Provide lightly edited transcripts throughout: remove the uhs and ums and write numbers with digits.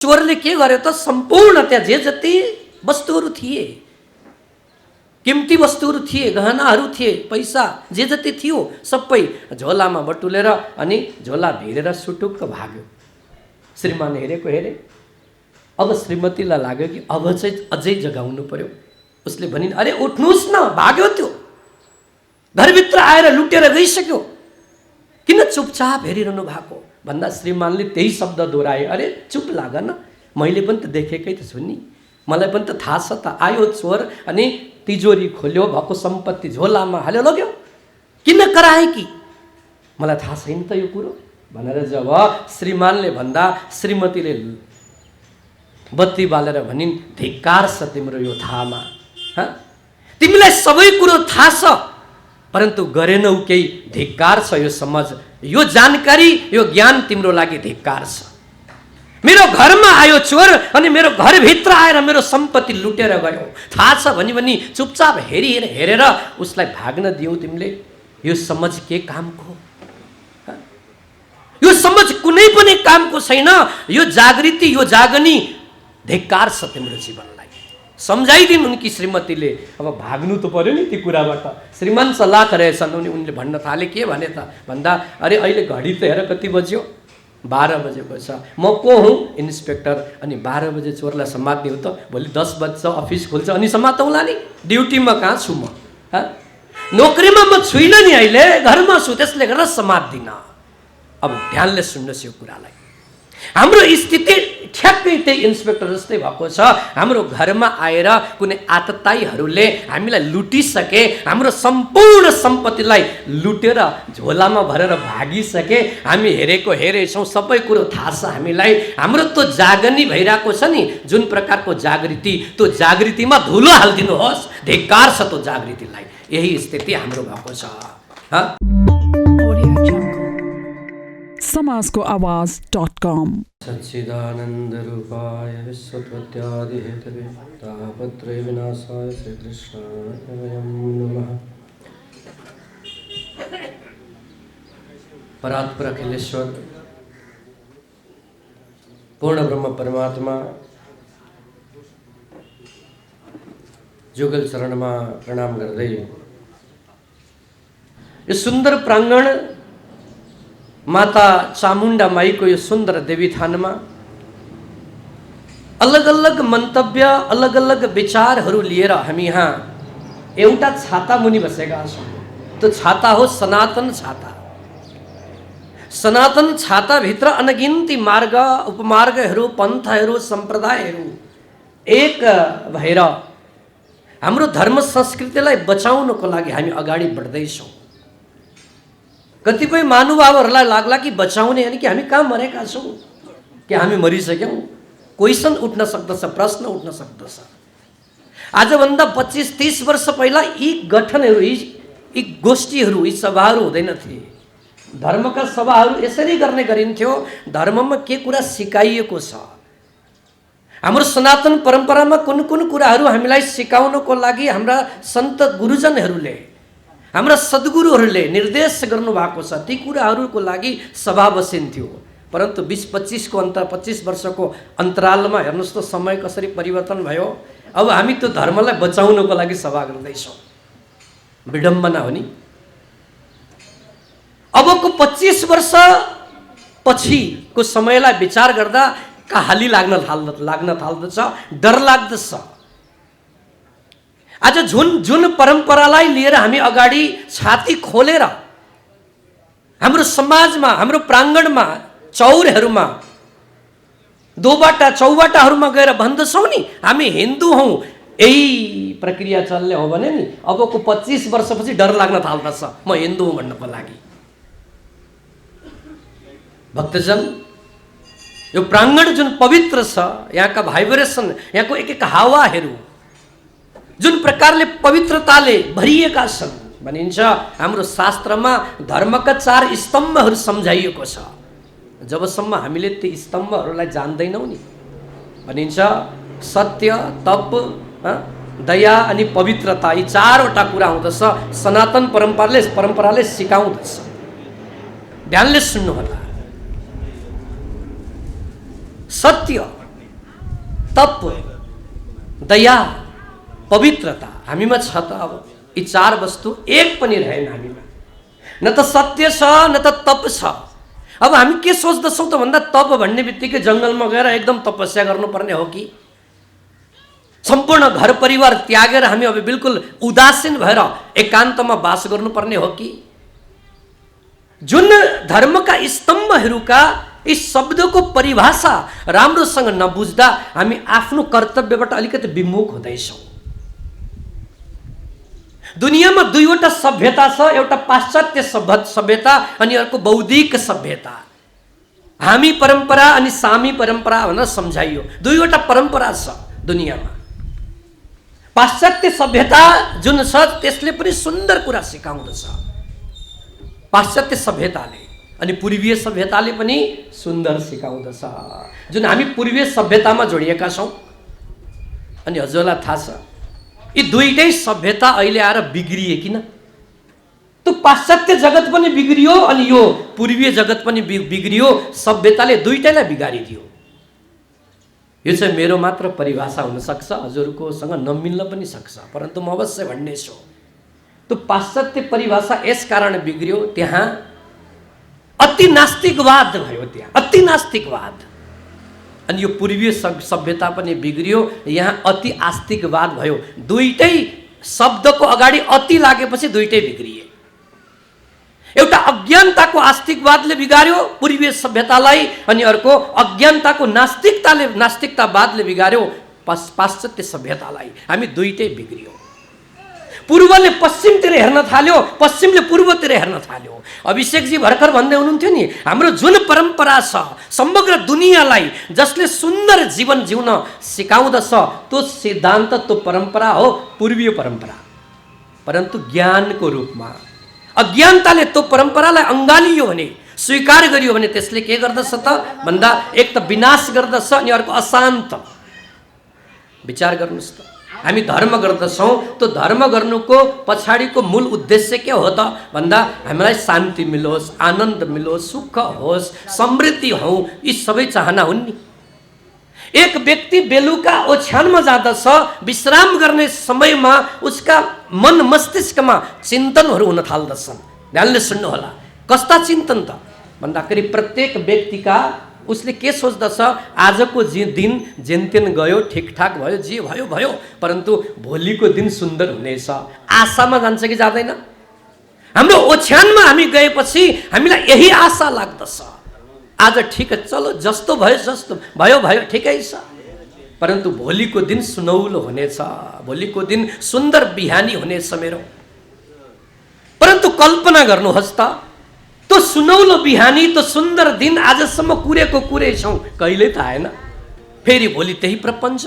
चोरले के गर्यो त सम्पूर्ण त्यहाँ जे जति वस्तुहरू थिए, किम्ती वस्तुहरू थिए, गहनाहरू थिए, पैसा जे जति थियो सबै झोलामा बटुलेर अनि झोला भिरेर सुटुक्क भाग्यो। श्रीमान हेरेको हेरे। अब श्रीमतीलाई लाग्यो कि अब चाहिँ अझै जगाउनु पर्यो। उसले भनिन्, अरे उठ्नुहोस् न, भाग्यो त्यो, घरभित्र आएर लुटेर गइसक्यो, किन चुपचाप हेरिरहनु भएको भन्दा श्रीमानले त्यही शब्द दोहोऱ्याए, अरे चुप लाग न, मैले पनि त देखेकै त छु नि, मलाई पनि त थाहा छ त। आयो चोर अनि तिजोरी खोल्यो, भएको सम्पत्ति झोलामा हाल्यो, लग्यो, किन कराए कि, मलाई थाहा छैन त यो कुरो भनेर जब श्रीमानले भन्दा श्रीमतीले बत्ती बालेर भनिन्, धिक्कार छ तिम्रो यो थाहामा, तिमीलाई सबै कुरो थाहा छ परन्तु गरेनौ केही, धिक्कार छ यो समझ, यो जानकारी, यो ज्ञान तिम्रो लागि धिक्कार छ। मेरो घरमा आयो चोर अनि मेरो घरभित्र आएर मेरो सम्पत्ति लुटेर गयो, थाहा छ भनी चुपचाप हेरेर उसलाई भाग्न दियौ तिमीले, यो समझ के कामको, यो समझ कुनै पनि कामको छैन, यो जागृति, यो जागनी, धिक्कार छ तिम्रो जीवनलाई। सम्झाइदिन् उनकी श्रीमतीले। अब भाग्नु त पर्यो नि ती कुराबाट। श्रीमान सल्लाह रहेछन्, उनले भन्न थाले, के भने त भन्दा, अरे अहिले घडी त हेर कति बज्यो, 12 बजेको छ, म को हुँ, इन्सपेक्टर, अनि 12 बजे चोरलाई समात्ने हो त, भोलि 10 बज्छ अफिस खुल्छ अनि समातौँला नि, ड्युटीमा कहाँ छु म, नोकरीमा म छुइनँ नि, अहिले घरमा छु, त्यसले गर्दा समात्दिनँ। अब ध्यानले सुन्नुहोस् यो कुरालाई, हाम्रो स्थिति ठ्याक्कै त्यही इन्सपेक्टर जस्तै भएको छ। हाम्रो घरमा आएर कुनै आतताईहरूले हामीलाई लुटिसके, हाम्रो सम्पूर्ण सम्पत्तिलाई लुटेर झोलामा भरेर भागिसके, हामी हेरेको हेरेछौँ, सबै कुरो थाहा छ हामीलाई। हाम्रो त्यो जागनी भइरहेको छ नि, जुन प्रकारको जागृति, त्यो जागृतिमा धुलो हालिदिनुहोस्, धिक्कार छ त्यो जागृतिलाई। यही स्थिति हाम्रो भएको छ। समाजको आवाज.com। सच्चिदानंद रूपाय विश्वोत्पत्त्यादि हेतवे तापत्रय विनाशाय श्रीकृष्णाय नमः। परात्पर अखिलेश्वर पूर्ण ब्रह्म परमात्मा जुगल चरणमा प्रणाम गर्दै यो सुन्दर प्राङ्गण माता चामुण्डा माईको यो सुन्दर देवी थानमा अलग अलग मन्तव्य, अलग अलग विचारहरू लिएर हामी यहाँ एउटा छाता मुनि बसेका छौँ। त्यो छाता हो सनातन छाता। सनातन छाताभित्र अनगिन्ती मार्ग, उपमार्गहरू, पन्थहरू, सम्प्रदायहरू एक भएर हाम्रो धर्म संस्कृतिलाई बचाउनको लागि हामी अगाडि बढ्दैछौँ। कतिपय महानुभावहरूलाई लाग्ला कि बचाउने अनि कि हामी कहाँ मरेका छौँ, कि हामी मरिसक्यौँ, क्वेसन उठ्न सक्दछ, प्रश्न उठ्न सक्दछ। आजभन्दा 25-30 वर्ष पहिला यी गठनहरू, यी गोष्ठीहरू, यी सभाहरू हुँदैनथे। धर्मका सभाहरू यसरी गर्ने गरिन्थ्यो, धर्ममा के कुरा सिकाइएको छ, हाम्रो सनातन परम्परामा कुन कुन कुराहरू हामीलाई सिकाउनको लागि हाम्रा सन्त गुरुजनहरूले, हाम्रा सद्गुरुहरूले निर्देश गर्नुभएको छ, ती कुराहरूको लागि सभा बसिन्थ्यो। परन्तु 20-25 वर्षको अन्तरालमा हेर्नुहोस् त समय कसरी परिवर्तन भयो। अब हामी त्यो धर्मलाई बचाउनको लागि सभा गर्दैछौँ। विडम्बना हो नि। अबको 25 वर्ष पछिको समयलाई विचार गर्दा कहाली लाग्न थाल्दछ, डर लाग्दछ। आज जुन परम्परालाई लिएर हामी अगाडि छाती खोलेर हाम्रो समाजमा, हाम्रो प्राङ्गणमा, चौरहरूमा, दोबाटा चौबाटाहरूमा गएर भन्दछौँ नि हामी हिन्दू हौँ, यही प्रक्रिया चल्ने हो भने नि अबको 25 वर्षपछि डर लाग्न थाल्दछ म हिन्दू हुँ भन्नको लागि। भक्तजन, यो प्राङ्गण जुन पवित्र छ, यहाँका भाइब्रेसन, यहाँको एक एक हावाहरू जुन प्रकारले पवित्रताले भरिएका छन्, भनिन्छ हाम्रो शास्त्रमा धर्मका 4 स्तम्भहरू सम्झाइएको छ। जबसम्म हामीले ती स्तम्भहरूलाई जान्दैनौँ नि, भनिन्छ सत्य, तप, दया अनि पवित्रता, यी 4वटा कुरा हुँदछ, सनातन परम्पराले सिकाउँदछ। ध्यानले सुन्नुहोला। सत्य तप, दया, पवित्रता हामीमा छ त अब यी चार वस्तु एक पनि रहेन हामीमा। न त सत्य छ न त तप छ। अब हामी के सोच्दछौँ त भन्दा तप भन्ने बित्तिकै जङ्गलमा गएर एकदम तपस्या गर्नुपर्ने हो कि सम्पूर्ण घर परिवार त्यागेर हामी अब बिल्कुल उदासीन भएर एकान्तमा बास गर्नुपर्ने हो कि? जुन धर्मका स्तम्भहरूका यी शब्दको परिभाषा राम्रोसँग नबुझ्दा हामी आफ्नो कर्तव्यबाट अलिकति विमुख हुँदैछौँ। दुनियाँमा दुईवटा सभ्यता छ, एउटा पाश्चात्य सभ्यता अनि अर्को बौद्धिक सभ्यता। हामी परम्परा अनि सामी परम्परा भनेर सम्झाइयो। दुईवटा परम्परा छ दुनियाँमा। पाश्चात्य सभ्यता जुन छ त्यसले पनि सुन्दर कुरा सिकाउँदछ, पाश्चात्य सभ्यताले, अनि पूर्वीय सभ्यताले पनि सुन्दर सिकाउँदछ। जुन हामी पूर्वीय सभ्यतामा जोडिएका छौँ, अनि हजुरलाई थाहा छ यी दुईटै सभ्यता अहिले आएर बिग्रिए किन? त्यो पाश्चात्य जगत पनि बिग्रियो अनि यो पूर्वीय जगत पनि बिग्रियो। सभ्यताले दुईटैलाई बिगारिदियो। यो चाहिँ मेरो मात्र परिभाषा हुनसक्छ, हजुरकोसँग नमिल्न पनि सक्छ, परन्तु म अवश्य भन्ने छु त्यो पाश्चात्य परिभाषा यस कारण बिग्रियो, त्यहाँ अति नास्तिकवाद भयो, त्यहाँ अति नास्तिकवाद। अनि यो पूर्वीय सभ्यता पनि बिग्रियो, यहाँ अति आस्तिकवाद भयो। दुईटै शब्दको अगाडि अति लागेपछि दुईटै बिग्रिए। एउटा अज्ञानताको आस्तिकवादले बिगार्यो पूर्वीय सभ्यतालाई, अनि अर्को अज्ञानताको नास्तिकतावादले बिगार्यो पाश्चात्य सभ्यतालाई। हामी दुईटै बिग्रियो। पूर्वले पश्चिमतिर हेर्न थाल्यो, पश्चिमले पूर्वतिर हेर्न थाल्यो। अभिषेकजी भर्खर भन्दै हुनुहुन्थ्यो नि, हाम्रो जुन परम्परा छ समग्र दुनियाँलाई जसले सुन्दर जीवन जिउन सिकाउँदछ त्यो सिद्धान्त, त्यो परम्परा हो पूर्वीय परम्परा। परन्तु ज्ञानको रूपमा अज्ञानताले त्यो परम्परालाई अँगालियो भने, स्वीकार गरियो भने त्यसले के गर्दछ त भन्दा एक त विनाश गर्दछ अनि अर्को अशान्त। विचार गर्नुहोस् त, हामी धर्म गर्दछौँ, त्यो धर्म गर्नुको पछाडिको मूल उद्देश्य के हो त भन्दा हामीलाई शान्ति मिलोस्, आनन्द मिलोस्, सुख होस्, समृद्धि हौ, यी सबै चाहना हुन् नि। एक व्यक्ति बेलुका ओछ्यानमा जाँदछ, विश्राम गर्ने समयमा उसका मन मस्तिष्कमा चिन्तनहरू हुन थाल्दछन्। ध्यानले सुन्नुहोला, कस्ता चिन्तन त भन्दाखेरि प्रत्येक व्यक्तिका उसले के सोच्दछ, आजको दिन जेनतेन गयो, ठिकठाक भयो, जे भयो भयो, परन्तु भोलिको दिन सुन्दर हुनेछ। आशामा जान्छ कि जाँदैन? हाम्रो ओछ्यानमा हामी गएपछि हामीलाई यही आशा लाग्दछ, आज ठिक चलो जस्तो भयो भयो ठिकै छ, परन्तु भोलिको दिन सुनौलो हुनेछ, भोलिको दिन सुन्दर बिहानी हुनेछ मेरो। परन्तु कल्पना गर्नुहोस् त, त्यो सुनौलो बिहानी, त्यो सुन्दर दिन आजसम्म कुरेको कुरै छौँ, कहिले त आएन। फेरि भोलि त्यही प्रपञ्च,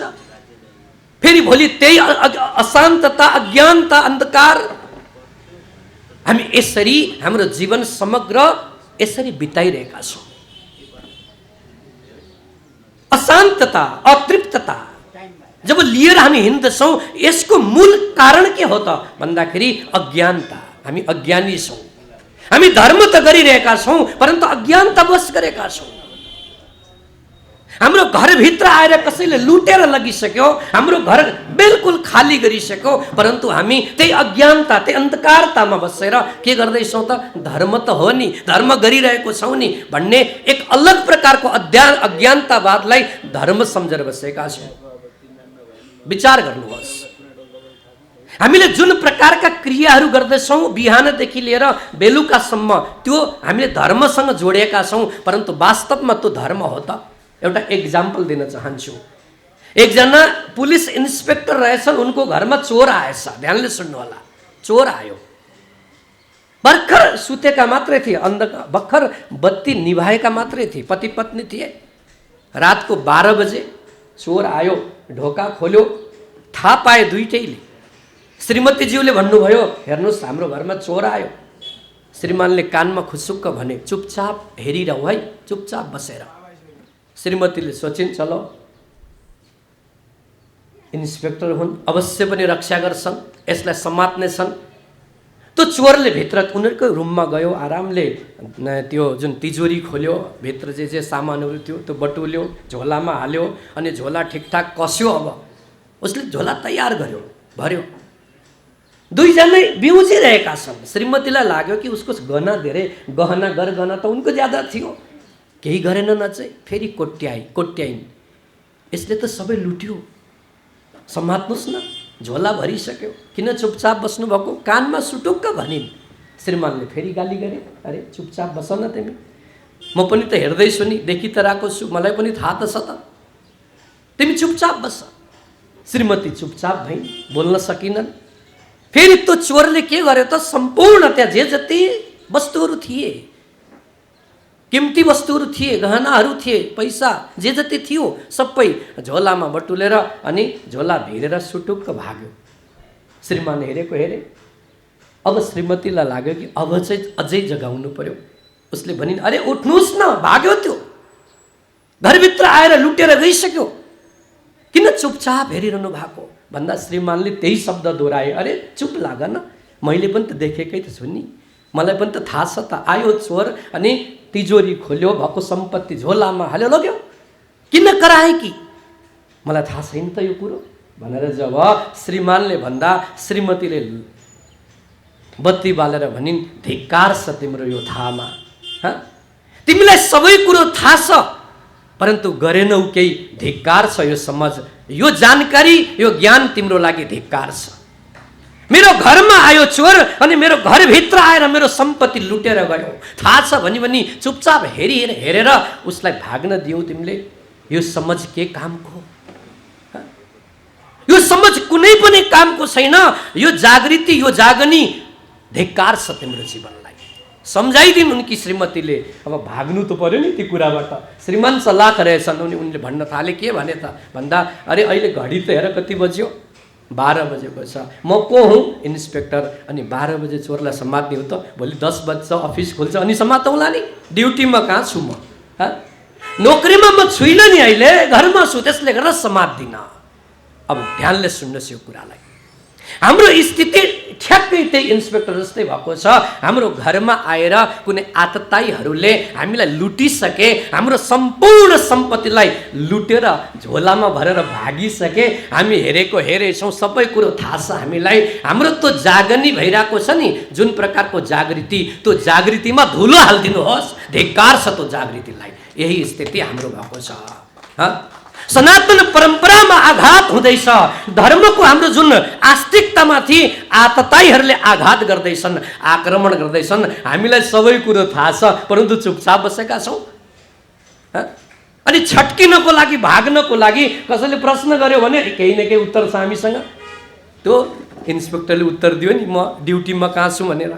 फेरि भोलि त्यही अशान्तता, अज्ञानता, अन्धकार। हामी यसरी हाम्रो जीवन समग्र यसरी बिताइरहेका छौँ। अशान्तता, अतृप्तता जब लिएर हामी हिँड्दछौँ, यसको मूल कारण के हो त भन्दाखेरि अज्ञानता। हामी अज्ञानी छौँ। हामी धर्म त गरिरहेका छौँ परन्तु अज्ञानतावश गरेका छौँ। हाम्रो घरभित्र आएर कसैले लुटेर लगिसक्यो, हाम्रो घर बिल्कुल खाली गरिसक्यो, परन्तु हामी त्यही अज्ञानता, त्यही अन्धकारतामा बसेर के गर्दैछौँ त, धर्म त हो नि, धर्म गरिरहेको छौँ नि भन्ने एक अलग प्रकारको अज्ञानतावादलाई धर्म सम्झेर बसेका छौँ। विचार गर्नुहोस्, हामीले जुन प्रकारका क्रियाहरू गर्दैछौँ बिहानदेखि लिएर बेलुकासम्म, त्यो हामीले धर्मसँग जोडिएका छौँ, परन्तु वास्तवमा त्यो धर्म हो त? एउटा इक्जाम्पल दिन चाहन्छु। एकजना पुलिस इन्सपेक्टर रहेछन्, उनको घरमा चोर आएछ। ध्यानले सुन्नुहोला, चोर आयो, भर्खर सुतेका मात्रै थिए, भर्खर बत्ती निभाएका मात्रै थिए, पति पत्नी थिए। रातको 12 बजे चोर आयो, ढोका खोल्यो, थाहा पाए दुईटैले। श्रीमतीज्यूले भन्नुभयो, हेर्नुहोस् हाम्रो घरमा चोर आयो। श्रीमानले कानमा खुसुक्क भने, चुपचाप हेरिरहँ है, चुपचाप बसेर। श्रीमतीले सोचिन्, चलो इन्सपेक्टर हुन्, अवश्य पनि रक्षा गर्छन्, यसलाई समात्ने छन्। त्यो चोरले भित्र उनीहरूकै रुममा गयो, आरामले त्यो जुन तिजोरी खोल्यो, भित्र जे सामानहरू थियो त्यो बटुल्यो, झोलामा हाल्यो, अनि झोला ठिकठाक कस्यो। अब उसले झोला तयार गर्यो, भर्यो। दुईजनै बिउजिरहेका छन्। श्रीमतीलाई लाग्यो कि उसको गहना गरगहना त उनको ज्यादा थियो, केही गरेनन्। अझै फेरि कोट्याइन्। यसले त सबै लुट्यो, समात्नुहोस् न, झोला भरिसक्यो, किन चुपचाप बस्नुभएको? कानमा सुटुक्क भनिन्। श्रीमानले फेरि गाली गरे, अरे चुपचाप बस न तिमी, म पनि त हेर्दैछु नि, देखि त रहेको छु, मलाई पनि थाहा त छ त, तिमी चुपचाप बस। श्रीमती चुपचाप भइन्, बोल्न सकिनन्। फेरि त्यो चोरले के गर्यो त, सम्पूर्ण त्यहाँ जे जति वस्तुहरू थिए, किम्ती वस्तुहरू थिए, गहनाहरू थिए, पैसा जे जति थियो सबै झोलामा बटुलेर अनि झोला भिरेर सुटुक्क भाग्यो। श्रीमान हेरेको हेरे। अब श्रीमतीलाई लाग्यो कि अब चाहिँ अझै जगाउनु पर्यो। उसले भनिन्, अरे उठ्नुहोस् न, भाग्यो त्यो, घरभित्र आएर लुटेर गइसक्यो, किन चुपचाप हेरिरहनु भएको भन्दा श्रीमानले त्यही शब्द दोहोऱ्याए, अरे चुप लाग न, मैले पनि त देखेकै त छु नि, मलाई पनि त थाहा छ त। आयो चोर अनि तिजोरी खोल्यो, भएको सम्पत्ति झोलामा हाल्यो, लग्यो, किन कराए कि मलाई थाहा छैन त यो कुरो भनेर जब श्रीमानले भन्दा श्रीमतीले बत्ती बालेर भनिन्, धिक्कार छ तिम्रो यो थाहामा, तिमीलाई सबै कुरो थाहा छ परन्तु गरेनौ केही, धिक्कार छ यो समझ, यो जानकारी, यो ज्ञान तिम्रो लागि धिक्कार छ। मेरो घरमा आयो चोर अनि मेरो घरभित्र आएर मेरो सम्पत्ति लुटेर गयो, थाहा छ भनी चुपचाप हेरेर उसलाई भाग्न दियौ तिमीले। यो समझ के कामको? यो समझ कुनै पनि कामको छैन। यो जागृति, यो जागनी धिक्कार छ तिम्रो जीवनलाई। सम्झाइदिन् उनकी श्रीमतीले। अब भाग्नु त पर्यो नि ती कुराबाट। श्रीमान सल्लाह रहेछन्। उनले भन्न थाले, के भने त भन्दा, अरे अहिले घडी त हेर कति बज्यो, 12 बजेको छ, म को हुँ? इन्सपेक्टर। अनि 12 बजे चोरलाई समात्ने हो त, भोलि 10 बज्छ, अफिस खोल्छ, अनि समातौँला नि, ड्युटीमा कहाँ छु म, नोकरीमा म छुइनँ नि, अहिले घरमा छु, त्यसले गर्दा समात्दिनँ। अब ध्यानले सुन्नुहोस् यो कुरालाई। हाम्रो स्थिति ठ्याक्कै त्यही इन्सपेक्टर जस्तै भएको छ। हाम्रो घरमा आएर कुनै आतताईहरूले हामीलाई लुटिसके, हाम्रो सम्पूर्ण सम्पत्तिलाई लुटेर झोलामा भरेर भागिसके, हामी हेरेछौँ, सबै कुरो थाहा छ हामीलाई। हाम्रो त्यो जागनी भइरहेको छ नि, जुन प्रकारको जागृति, त्यो जागृतिमा धुलो हालिदिनुहोस्, धिक्कार छ त्यो जागृतिलाई। यही स्थिति हाम्रो भएको छ। सनातन परम्परामा आघात हुँदैछ। धर्मको हाम्रो जुन आस्तिकतामाथि आतताईहरूले आघात गर्दैछन्, आक्रमण गर्दैछन्। हामीलाई सबै कुरो थाहा छ परन्तु चुपचाप बसेका छौँ। अनि छट्किनको लागि, भाग्नको लागि कसैले प्रश्न गर्यो भने केही न केही उत्तर छ हामीसँग। त्यो इन्सपेक्टरले उत्तर दियो नि, म ड्युटीमा कहाँ छु भनेर।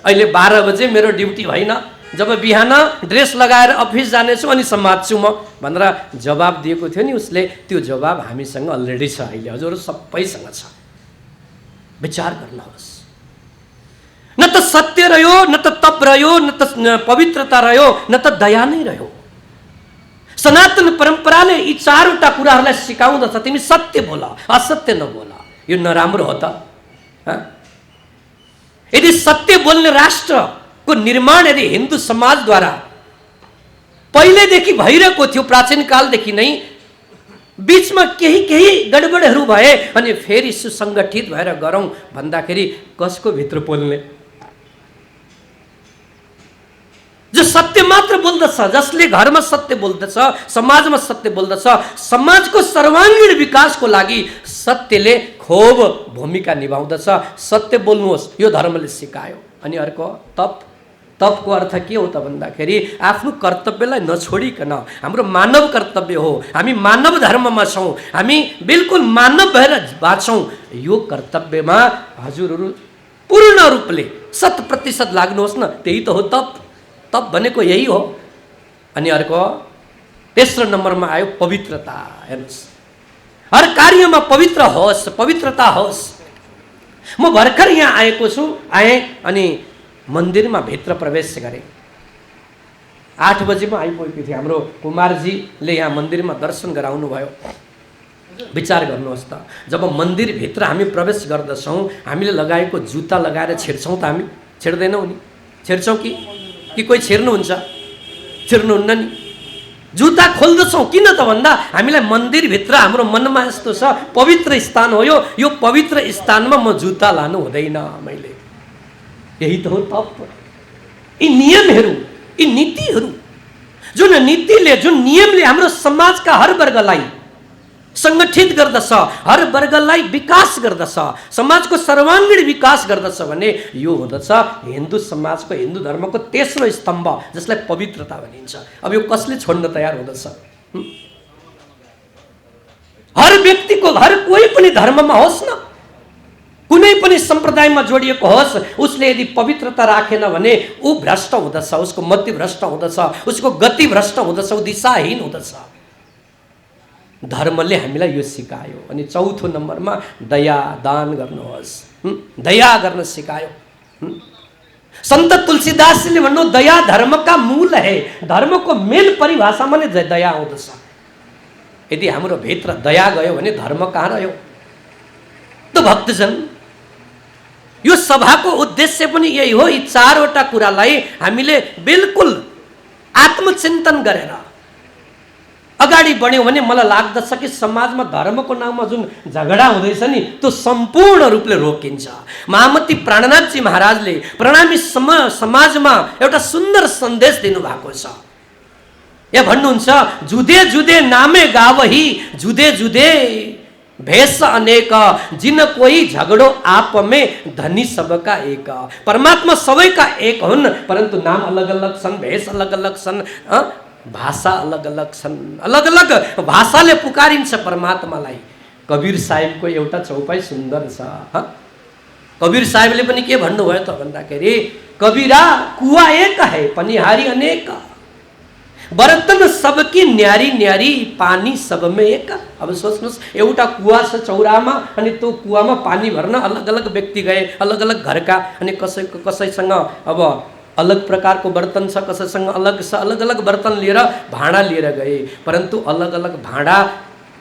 अहिले 12 बजे मेरो ड्युटी होइन, जब बिहान ड्रेस लगाएर अफिस जानेछु अनि समात्छु म भनेर जवाब दिएको थियो नि उसले। त्यो जवाब हामीसँग अलरेडी छ, अहिले हजुर सबैसँग छ। विचार गर्नुहोस्। न त सत्य रह्यो, न त तप रह्यो, न त पवित्रता रह्यो, न त दया नै रह्यो। सनातन परम्पराले यी 4वटा कुराहरूलाई सिकाउँदछ, तिमी सत्य बोल, असत्य नबोल। यो नराम्रो हो त? यदि सत्य बोल्ने राष्ट्र को निर्माण यदि हिन्दू समाजद्वारा पहिलेदेखि भइरहेको थियो, प्राचीन कालदेखि नै, बीचमा केही गडबडहरू भए अनि फेरि सुसङ्गठित भएर गरौँ भन्दाखेरि कसको भित्र बोल्ने? जो सत्य मात्र बोल्दछ, जसले घरमा सत्य बोल्दछ, समाजमा सत्य बोल्दछ, समाजको सर्वाङ्गीण विकासको लागि सत्यले खूब भूमिका निभाउँदछ। सत्य बोल्नुहोस्, यो धर्मले सिकायो। अनि अर्को तपको अर्थ के हो त भन्दाखेरि आफ्नो कर्तव्यलाई नछोडिकन, हाम्रो मानव कर्तव्य हो, हामी मानव धर्ममा छौँ, हामी बिल्कुल मानव भएर बाँच्छौँ। यो कर्तव्यमा हजुरहरू पूर्ण रूपले 100% लाग्नुहोस् न, त्यही त हो तप। तप भनेको यही हो। अनि अर्को तेस्रो नम्बरमा आयो पवित्रता। हेर्नुहोस्, हर कार्यमा पवित्र होस्, पवित्रता होस्। म भर्खर यहाँ आएँ अनि मन्दिरमा भित्र प्रवेश गरेँ। 8 बजीमा आइपुगेको थिएँ। हाम्रो कुमारजीले यहाँ मन्दिरमा दर्शन गराउनु भयो। विचार गर्नुहोस् त, जब मन्दिरभित्र हामी प्रवेश गर्दछौँ हामीले लगाएको जुत्ता लगाएर छिर्छौँ त, हामी छिर्दैनौँ नि? छिर्छौँ कि कोही छिर्नुहुन्छ? छिर्नुहुन्न नि। जुत्ता खोल्दछौँ किन त भन्दा हामीलाई मन्दिरभित्र हाम्रो मनमा यस्तो छ, पवित्र स्थान हो यो पवित्र स्थानमा म जुत्ता लानु हुँदैन मैले। यही त हो तप। यी नियमहरू, यी नीतिहरू, जुन नीतिले, जुन नियमले हाम्रो समाजका हर वर्गलाई सङ्गठित गर्दछ, हर वर्गलाई विकास गर्दछ, समाजको सर्वाङ्गीण विकास गर्दछ भने यो हुँदछ हिन्दू समाजको, हिन्दू धर्मको तेस्रो स्तम्भ, जसलाई पवित्रता भनिन्छ। अब यो कसले छोड्न तयार हुँदछ? हर व्यक्तिको, हर कोही पनि धर्ममा होस् न, कुनै पनि सम्प्रदायमा जोडिएको होस्, उसले यदि पवित्रता राखेन भने ऊ भ्रष्ट हुँदछ, उसको मति भ्रष्ट हुँदछ, उसको गति भ्रष्ट हुँदछ, ऊ दिशाहीन हुँदछ। धर्मले हामीलाई यो सिकायो। अनि चौथो नम्बरमा दया दान गर्नुहोस्, दया गर्न सिकायो। सन्त तुलसीदासले भन्नु दया धर्मका मूल है। धर्मको मेन परिभाषामा नै दया आउँदछ। यदि हाम्रो भित्र दया गयो भने धर्म कहाँ रह्यो? त भक्तजन, यो सभाको उद्देश्य पनि यही हो। यी चारवटा कुरालाई हामीले बिल्कुल आत्मचिन्तन गरेर अगाडि बढ्यौँ भने मलाई लाग्दछ कि समाजमा धर्मको नाममा जुन झगडा हुँदैछ नि, त्यो सम्पूर्ण रूपले रोकिन्छ। महामती प्राणनाथजी महाराजले प्रणामी समाजमा एउटा सुन्दर सन्देश दिनुभएको छ। यहाँ भन्नुहुन्छ, जुदे जुदे नामे गावही, जुदे जुदे भेष अनेक, जिन कोई झगडो आप में धनी सबका एक। परमात्मा सबैका एक हुन्, परन्तु नाम अलग अलग छन्, भेष अलग अलग छन्, भाषा अलग अलग छन्। अलग अलग भाषाले पुकारिन्छ परमात्मालाई। कबीर साहेबको एउटा चौपाई सुन्दर छ। कबीर साहेबले पनि के भन्नुभयो त भन्दाखेरि, कबीरा कुवा एक है पनिहारी अनेक, बर्तन सबकी न्यारी न्यारी, पानी सब में एक। अब सोच्नुहोस्, एउटा कुवा छ चौरामा, अनि त्यो कुवामा पानी भर्न अलग अलग व्यक्ति गए, अलग अलग घरका, अनि कसैसँग अब अलग प्रकारको बर्तन छ, कसैसँग अलग छ, अलग अलग बर्तन लिएर भाँडा लिएर गए। परन्तु अलग अलग भाँडा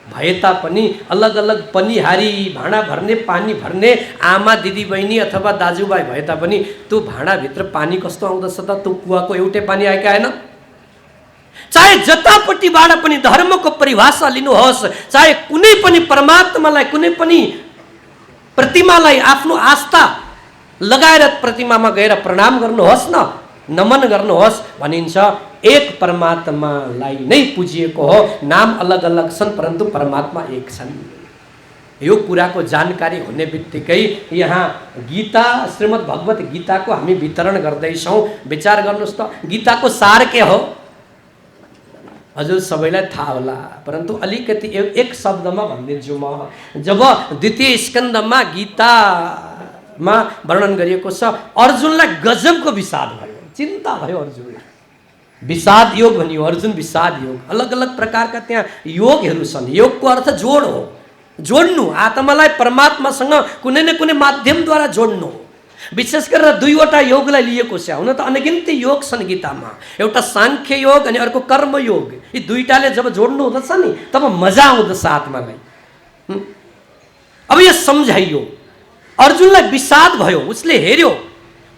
भए तापनि, अलग अलग पनिहारी भाँडा भर्ने, पानी भर्ने आमा दिदी बहिनी अथवा दाजुभाइ भए तापनि त्यो भाँडाभित्र पानी कस्तो आउँदछ त? त्यो कुवाको एउटै पानी आएका होइन। चाहे जतापट्टिबाट पनि धर्मको परिभाषा लिनुहोस्, चाहे कुनै पनि परमात्मालाई, कुनै पनि प्रतिमालाई आफ्नो आस्था लगाएर प्रतिमामा गएर प्रणाम गर्नुहोस् न, नमन गर्नुहोस्, भनिन्छ एक परमात्मालाई नै पुजिएको हो। नाम अलग अलग छन् परन्तु परमात्मा एक छन्। यो कुराको जानकारी हुने बित्तिकै यहाँ गीता, श्रीमद् भगवत गीताको हामी वितरण गर्दैछौँ। विचार गर्नुहोस् त, गीताको सार के हो? हजुर सबैलाई थाहा होला, परन्तु अलिकति एक शब्दमा भनिदिन्छु म। जब द्वितीय स्कन्दमा गीतामा वर्णन गरिएको छ, अर्जुनलाई गजबको विषाद भयो, चिन्ता भयो अर्जुनलाई। विषाद योग भनियो, अर्जुन विषाद योग। अलग अलग प्रकारका त्यहाँ योगहरू छन्। योगको अर्थ जोड हो, जोड्नु, आत्मालाई परमात्मासँग कुनै न कुनै माध्यमद्वारा जोड्नु। विशेष गरेर दुईवटा योगलाई लिएको छ। हुन त अनगिन्ती योग छन् गीतामा, एउटा साङ्ख्य योग अनि अर्को कर्म योग। यी दुईटाले जब जोड्नु हुँदछ नि, तब मजा आउँदछ आत्मालाई। अब यो सम्झाइयो, अर्जुनलाई विषाद भयो, उसले हेर्यो।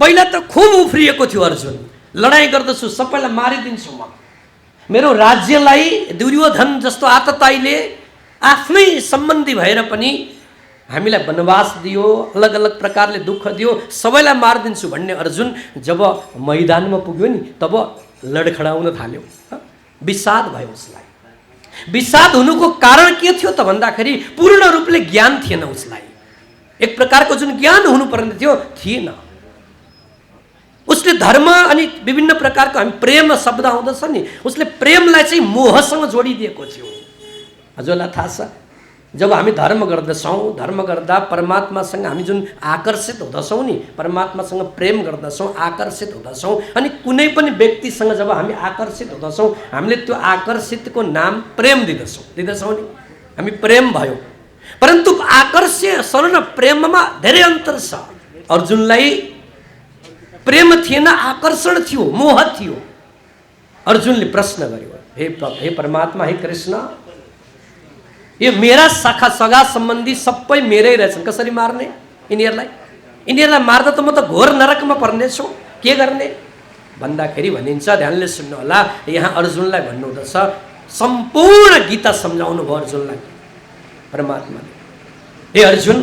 पहिला त खुब उफ्रिएको थियो अर्जुन, लडाइँ गर्दछु, सबैलाई मारिदिन्छु म, मेरो राज्यलाई दुर्योधन जस्तो आतताईले आफ्नै सम्बन्धी भएर पनि हामीलाई वनवास दियो, अलग अलग प्रकारले दुःख दियो, सबैलाई मारिदिन्छु भन्ने अर्जुन जब मैदानमा पुग्यो नि, तब लडखडाउन थाल्यो। विषाद भयो उसलाई। विषाद हुनुको कारण के थियो त भन्दाखेरि पूर्ण रूपले ज्ञान थिएन उसलाई। एक प्रकारको जुन ज्ञान हुनुपर्ने थियो, थिएन। उसले धर्म अनि विभिन्न प्रकारको हामी प्रेम शब्द आउँदछ नि, उसले प्रेमलाई चाहिँ मोहसँग जोडिदिएको थियो। हजुरलाई थाहा छ, जब हामी धर्म गर्दछौँ, धर्म गर्दा परमात्मासँग हामी जुन आकर्षित हुँदछौँ नि, परमात्मासँग प्रेम गर्दछौँ, आकर्षित हुँदछौँ, अनि कुनै पनि व्यक्तिसँग जब हामी आकर्षित हुँदछौँ, हामीले त्यो आकर्षितको नाम प्रेम दिँदछौँ नि, हामी प्रेम भयो। परन्तु आकर्षण र प्रेममा धेरै अन्तर छ। अर्जुनलाई प्रेम थिएन, आकर्षण थियो, मोह थियो। अर्जुनले प्रश्न गर्यो, हे परमात्मा, हे कृष्ण, यो मेरा शाखा सगा सम्बन्धी सबै मेरै रहेछन्, कसरी मार्ने यिनीहरूलाई? यिनीहरूलाई मार्दा त म त घोर नरकमा पर्नेछु, के गर्ने भन्दाखेरि भनिन्छ, ध्यानले सुन्नु होला, यहाँ अर्जुनलाई भन्नुहुँदछ, सम्पूर्ण गीता सम्झाउनु भयो अर्जुनलाई परमात्माले। हे अर्जुन,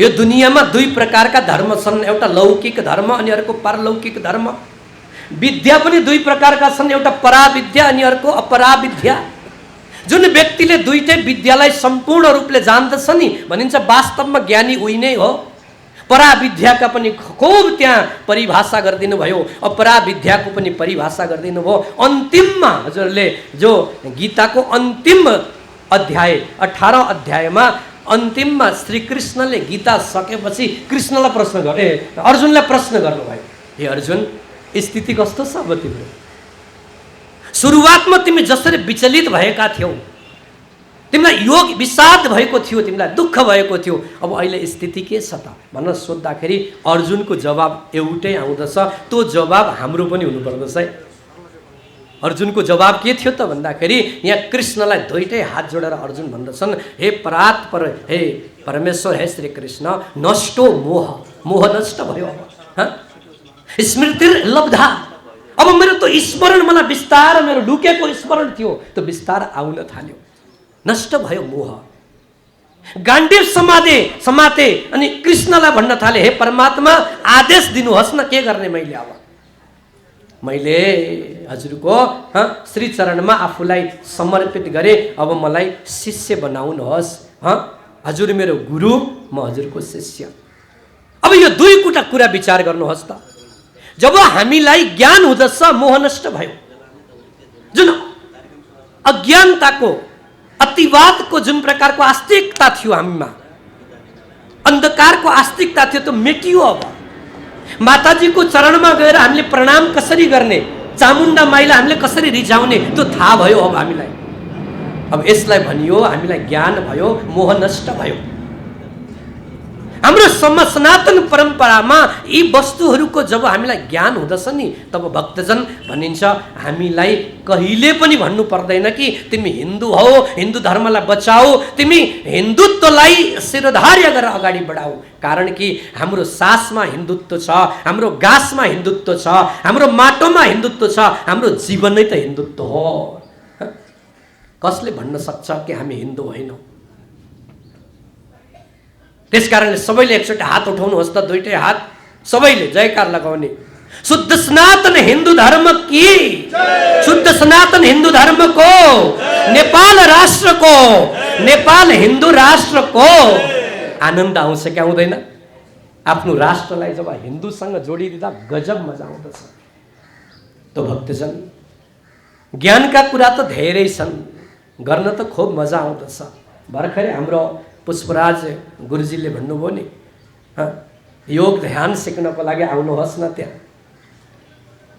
यो दुनियाँमा दुई प्रकारका धर्म छन्, एउटा लौकिक धर्म अनि अर्को पारलौकिक धर्म। विद्या पनि दुई प्रकारका छन्, एउटा पराविद्या अनि अर्को अपराविद्या। जुन व्यक्तिले दुईटै विद्यालाई सम्पूर्ण रूपले जान्दछ नि, भनिन्छ वास्तवमा ज्ञानी उही नै हो। पराविद्याका पनि खूब त्यहाँ परिभाषा गरिदिनु भयो, अपराविद्याको पनि परिभाषा गरिदिनु भयो। अन्तिममा हजुरले जो गीताको अन्तिम अध्याय 18 अध्यायमा अन्तिममा श्री कृष्णले गीता सकेपछि कृष्णलाई प्रश्न गरे, अर्जुनलाई प्रश्न गर्नुभयो, हे अर्जुन, स्थिति कस्तो छ अब तिम्रो? सुरुवातमा तिमी जसरी विचलित भएका थियौ, तिमीलाई योग विषाद भएको थियो, तिमीलाई दुःख भएको थियो, अब अहिले स्थिति के छ त भनेर सोद्धाखेरि अर्जुनको जवाब एउटै आउँदछ। त्यो जवाब हाम्रो पनि हुनुपर्दछ है। अर्जुनको जवाब के थियो त भन्दाखेरि, यहाँ कृष्णलाई दुईटै हात जोडेर अर्जुन भन्दछन्, हे परात्पर, हे परमेश्वर, हे श्री कृष्ण, नष्टो मोह, मोह नष्ट भयो, स्मृति लब्धा, अब मेरो त स्मरण, मलाई बिस्तार मेरो लुकेको स्मरण थियो, त्यो बिस्तार आउन थाल्यो, नष्ट भयो मोह। गाण्डीव समाते अनि कृष्णलाई भन्न थाले, हे परमात्मा, आदेश दिनुहोस् न, के गर्ने मैले? अब मैले हजुरको श्री चरणमा आफूलाई समर्पित गरेँ, अब मलाई शिष्य बनाउनुहोस्। हजुर मेरो गुरु, म हजुरको शिष्य। अब यो दुई कुरा विचार गर्नुहोस् त। जब हामीलाई ज्ञान हुँदछ, मोह नष्ट भयो। जुन अज्ञानताको, अतिवादको जुन प्रकारको आस्तिकता थियो हामीमा, अन्धकारको आस्तिकता थियो, त्यो मेटियो। अब माताजीको चरणमा गएर हामीले प्रणाम कसरी गर्ने, चामुण्डा माईलाई हामीले कसरी रिझाउने, त्यो थाहा भयो अब हामीलाई। अब यसलाई भनियो हामीलाई ज्ञान भयो, मोह नष्ट भयो। हाम्रो सनातन परम्परामा यी वस्तुहरूको जब हामीलाई ज्ञान हुँदछ नि, तब भक्तजन भनिन्छ, हामीलाई कहिले पनि भन्नु पर्दैन कि तिमी हिन्दू हौ, हिन्दू धर्मलाई बचाऊ, तिमी हिन्दुत्वलाई शिरधार्य गरेर अगाडि बढाऊ। कारण कि हाम्रो सासमा हिन्दुत्व छ, हाम्रो गाँसमा हिन्दुत्व छ, हाम्रो माटोमा हिन्दुत्व छ, हाम्रो जीवन नै त हिन्दुत्व हो। कसले भन्न सक्छ कि हामी हिन्दू होइनौँ? त्यसकारणले सबैले एकचोटि हात उठाउनुहोस् त, दुईटै हात सबैले जयकार लगाउने। शुद्ध सनातन हिन्दू धर्म की, शुद्ध सनातन हिन्दू धर्म को, नेपाल राष्ट्र को, नेपाल हिन्दू राष्ट्र को आनन्द आउँछ कि आउँदैन? आफ्नो राष्ट्रलाई जब हिन्दूसँग जोडिदिँदा गजब मजा आउँदछ। त भक्तजन, ज्ञानका कुरा त धेरै छन्, गर्न त खूब मजा आउँदछ। भर्खरै हाम्रो पुष्पराज गुरुजीले भन्नुभयो नि, योग ध्यान सिक्नको लागि आउनुहोस् न त्यहाँ।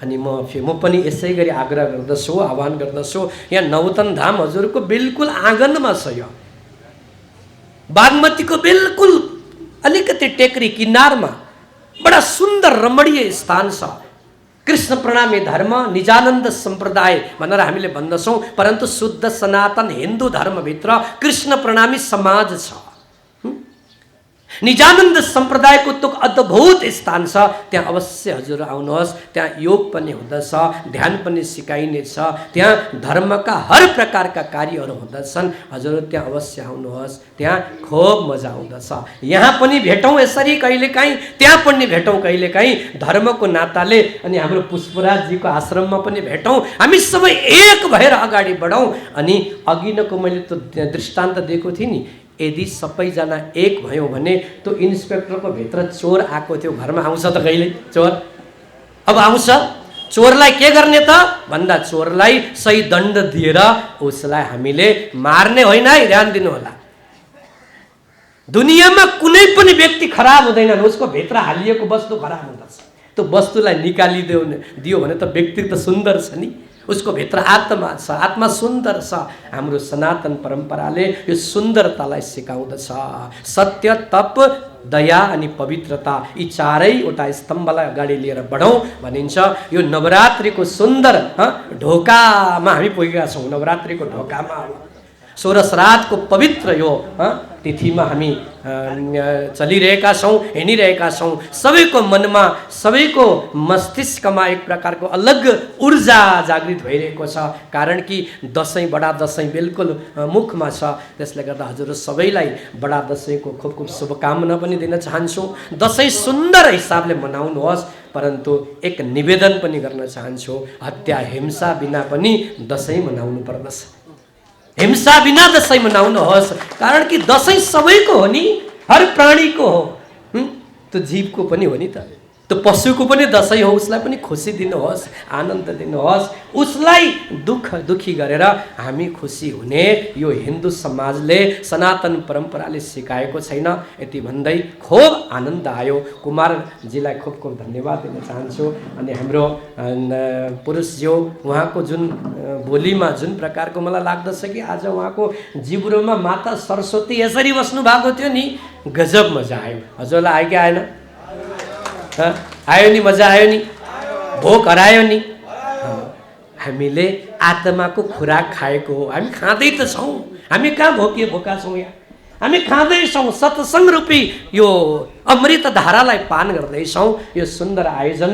अनि म पनि यसै गरी आग्रह गर्दछु, आह्वान गर्दछु। यहाँ नौतन धाम हजुरको बिल्कुल आँगनमा छ। यो बागमतीको बिल्कुल अलिकति टेकरी किनारमा बडा सुन्दर रमणीय स्थान छ। कृष्ण प्रणामी धर्म, निजानन्द सम्प्रदाय भनेर हामीले भन्दछौँ, परन्तु शुद्ध सनातन हिन्दू धर्मभित्र कृष्ण प्रणामी समाज छ। निजानन्द सम्प्रदायको त्यो अद्भुत स्थान छ, त्यहाँ अवश्य हजुर आउनुहोस्। त्यहाँ योग पनि हुँदछ, ध्यान पनि सिकाइनेछ, त्यहाँ धर्मका हर प्रकारका कार्यहरू हुँदछन्। हजुर त्यहाँ अवश्य आउनुहोस्, त्यहाँ खूब मजा आउँदछ। यहाँ पनि भेटौँ यसरी कहिलेकाहीँ, त्यहाँ पनि भेटौँ कहिलेकाहीँ धर्मको नाताले। अनि हाम्रो पुष्पराजजीको आश्रममा पनि भेटौँ, हामी सबै एक भएर अगाडि बढौँ। अनि अघि नैको मैले त्यो दृष्टान्त दिएको थिएँ नि, यदि सबैजना एक भयौँ भने त्यो इन्सपेक्टरको भित्र चोर आएको थियो, घरमा आउँछ त कहिले चोर? अब आउँछ, चोरलाई के गर्ने त भन्दा चोरलाई सही दण्ड दिएर उसलाई हामीले मार्ने होइन है, ध्यान दिनु होला। दुनियाँमा कुनै पनि व्यक्ति खराब हुँदैन, उसको भित्र हालिएको वस्तु खराब हुँदछ। त्यो वस्तुलाई निकालिदियो भने त व्यक्ति त सुन्दर छ नि, उसको भित्र आत्मा छ, आत्मा सुन्दर छ। हाम्रो सनातन परम्पराले यो सुन्दरतालाई सिकाउँदछ। सत्य, तप, दया अनि पवित्रता, यी चारैवटा स्तम्भलाई अगाडि लिएर बढौँ भनिन्छ। यो नवरात्रिको सुन्दर ढोकामा हामी पुगेका छौँ। नवरात्रिको ढोकामा सोह्र श्राद्धको पवित्र यो तिथिमा हामी चलिरहेका छौँ, हिँडिरहेका छौँ। सबैको मनमा, सबैको मस्तिष्कमा एक प्रकारको अलग ऊर्जा जागृत भइरहेको छ, कारण कि दसैँ, बडा दसैँ बिल्कुल मुखमा छ। त्यसले गर्दा हजुर सबैलाई बडा दसैँको खूब खूब शुभकामना पनि दिन चाहन्छु। दसैँ सुन्दर हिसाबले मनाउनुहोस्, परन्तु एक निवेदन पनि गर्न चाहन्छु, हत्या हिंसा बिना पनि दसैँ मनाउनु पर्दछ। हिंसा बिना दसैँ मनाउनुहोस्, कारण कि दसैँ सबैको हो नि, हर प्राणीको हो। त्यो जीवको पनि हो नि त, त्यो पशुको पनि दसैँ हो। उसलाई पनि खुसी दिनुहोस्, आनन्द दिनुहोस्, उसलाई दुखी गरेर हामी खुसी हुने यो हिन्दू समाजले, सनातन परम्पराले सिकाएको छैन। यति भन्दै खूब आनन्द आयो। कुमारजीलाई खूब खूब धन्यवाद दिन चाहन्छु। अनि हाम्रो पुरुषज्यू, उहाँको जुन बोलीमा जुन प्रकारको मलाई लाग्दछ कि आज उहाँको जिब्रोमा माता सरस्वती यसरी बस्नु भएको थियो नि, गजब मजा आयो। हजुरलाई आयो कि आएन? आयो नि, मजा आयो नि, भोक हरायो नि। हामीले आत्माको खुराक खाएको हो। हामी खाँदै त छौँ, हामी कहाँ भोका छौँ? यहाँ हामी खाँदैछौँ, सत्सङ्ग रूपी यो अमृत धारालाई पान गर्दैछौँ। यो सुन्दर आयोजन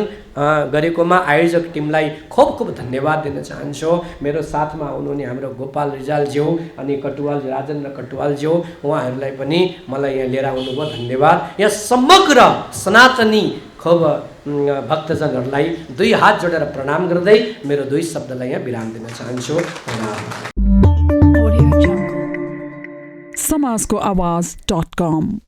गरेकोमा आयोजक टिमलाई खूब खूब धन्यवाद दिन चाहन्छु। मेरो साथमा हुनुहुने हाम्रो गोपाल रिजालज्यू अनि कटुवाल राजेन्द्र कटुवालज्यू, उहाँहरूलाई पनि मलाई यहाँ लिएर आउनुभयो, धन्यवाद। यहाँ समग्र सनातनी खूब भक्तजनहरूलाई दुई हात जोडेर प्रणाम गर्दै मेरो दुई शब्दलाई यहाँ विराम दिन चाहन्छु। समाजको आवाज.com